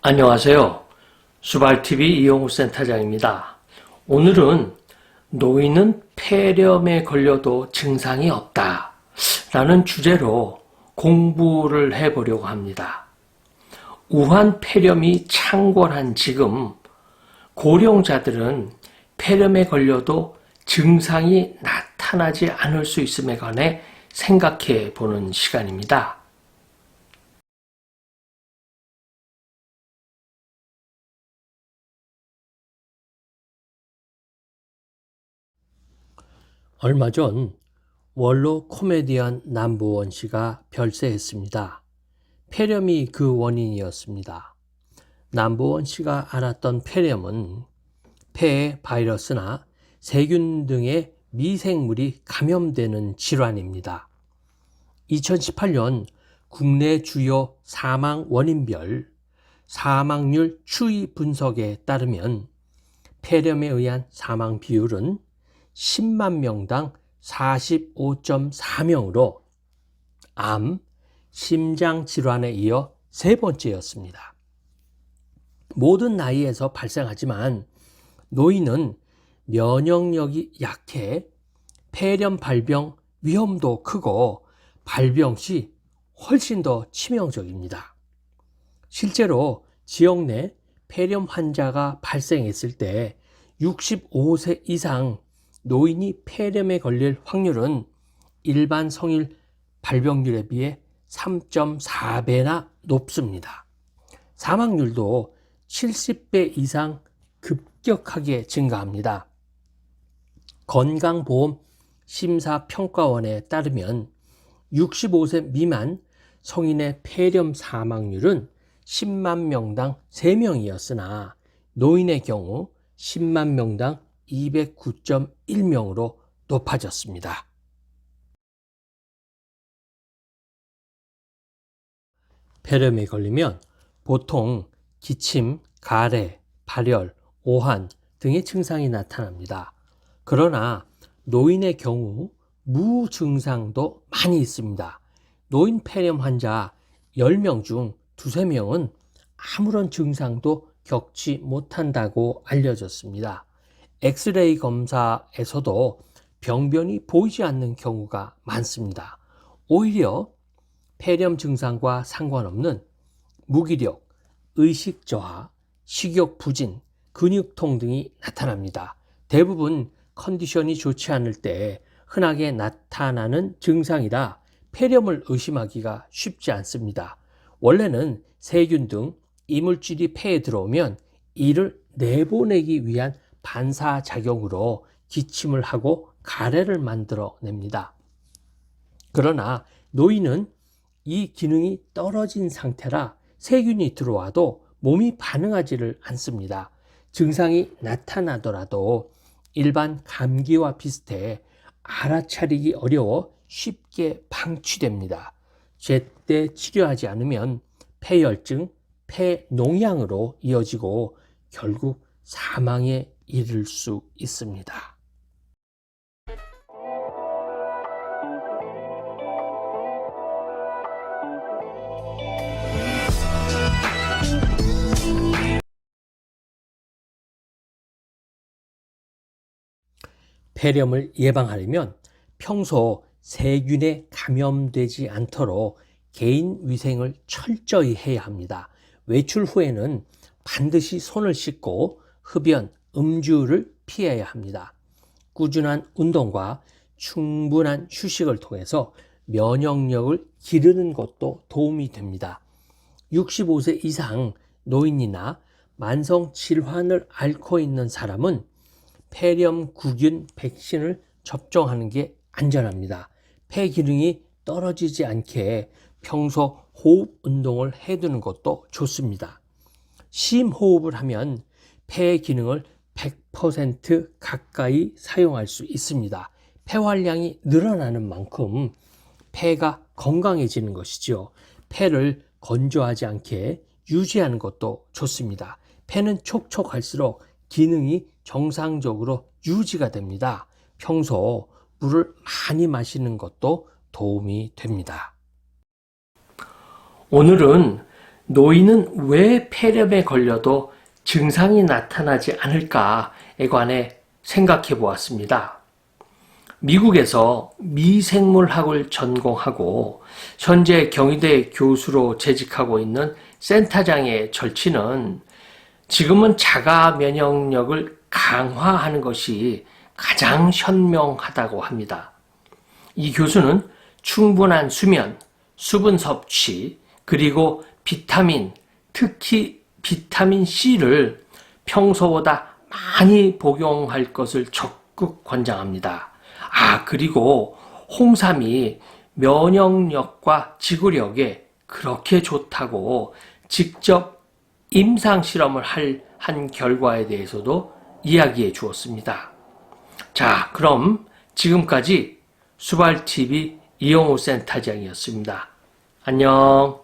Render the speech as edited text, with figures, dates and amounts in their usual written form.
안녕하세요. 수발TV 이용우 센터장입니다. 오늘은 노인은 폐렴에 걸려도 증상이 없다 라는 주제로 공부를 해보려고 합니다. 우한 폐렴이 창궐한 지금 고령자들은 폐렴에 걸려도 증상이 나타나지 않을 수 있음에 관해 생각해 보는 시간입니다. 얼마 전 원로 코미디언 남보원 씨가 별세했습니다. 폐렴이 그 원인이었습니다. 남보원 씨가 앓았던 폐렴은 폐에 바이러스나 세균 등의 미생물이 감염되는 질환입니다. 2018년 국내 주요 사망 원인별 사망률 추이 분석에 따르면 폐렴에 의한 사망 비율은 10만 명당 45.4명으로 암, 심장질환에 이어 세 번째였습니다. 모든 나이에서 발생하지만 노인은 면역력이 약해 폐렴 발병 위험도 크고 발병 시 훨씬 더 치명적입니다. 실제로 지역 내 폐렴 환자가 발생했을 때 65세 이상 노인이 폐렴에 걸릴 확률은 일반 성인 발병률에 비해 3.4배나 높습니다. 사망률도 70배 이상 급격하게 증가합니다. 건강보험심사평가원에 따르면 65세 미만 성인의 폐렴 사망률은 10만 명당 3명이었으나 노인의 경우 10만 명당 209.1명으로 높아졌습니다. 폐렴에 걸리면 보통 기침, 가래, 발열, 오한 등의 증상이 나타납니다. 그러나 노인의 경우 무증상도 많이 있습니다. 노인 폐렴 환자 10명 중 2~3명은 아무런 증상도 겪지 못한다고 알려졌습니다. 엑스레이 검사에서도 병변이 보이지 않는 경우가 많습니다. 오히려 폐렴 증상과 상관없는 무기력, 의식 저하, 식욕 부진, 근육통 등이 나타납니다. 대부분 컨디션이 좋지 않을 때 흔하게 나타나는 증상이라 폐렴을 의심하기가 쉽지 않습니다. 원래는 세균 등 이물질이 폐에 들어오면 이를 내보내기 위한 반사작용으로 기침을 하고 가래를 만들어냅니다. 그러나 노인은 이 기능이 떨어진 상태라 세균이 들어와도 몸이 반응하지를 않습니다. 증상이 나타나더라도 일반 감기와 비슷해 알아차리기 어려워 쉽게 방치됩니다. 제때 치료하지 않으면 폐혈증, 폐농양으로 이어지고 결국 사망에 이를 수 있습니다. 폐렴을 예방하려면 평소 세균에 감염되지 않도록 개인 위생을 철저히 해야 합니다. 외출 후에는 반드시 손을 씻고 흡연, 음주를 피해야 합니다. 꾸준한 운동과 충분한 휴식을 통해서 면역력을 기르는 것도 도움이 됩니다. 65세 이상 노인이나 만성 질환을 앓고 있는 사람은 폐렴구균 백신을 접종하는 게 안전합니다. 폐 기능이 떨어지지 않게 평소 호흡 운동을 해두는 것도 좋습니다. 심호흡을 하면 폐 기능을 100% 가까이 사용할 수 있습니다. 폐활량이 늘어나는 만큼 폐가 건강해지는 것이죠. 폐를 건조하지 않게 유지하는 것도 좋습니다. 폐는 촉촉할수록 기능이 정상적으로 유지가 됩니다. 평소 물을 많이 마시는 것도 도움이 됩니다. 오늘은 노인은 왜 폐렴에 걸려도 증상이 나타나지 않을까에 관해 생각해 보았습니다. 미국에서 미생물학을 전공하고 현재 경희대 교수로 재직하고 있는 센터장의 절친은 지금은 자가 면역력을 강화하는 것이 가장 현명하다고 합니다. 이 교수는 충분한 수면, 수분 섭취, 그리고 비타민, 특히 비타민 C를 평소보다 많이 복용할 것을 적극 권장합니다. 그리고 홍삼이 면역력과 지구력에 그렇게 좋다고 직접 임상 실험을 한 결과에 대해서도 이야기해 주었습니다. 자, 그럼 지금까지 수발TV 이영호 센터장이었습니다. 안녕.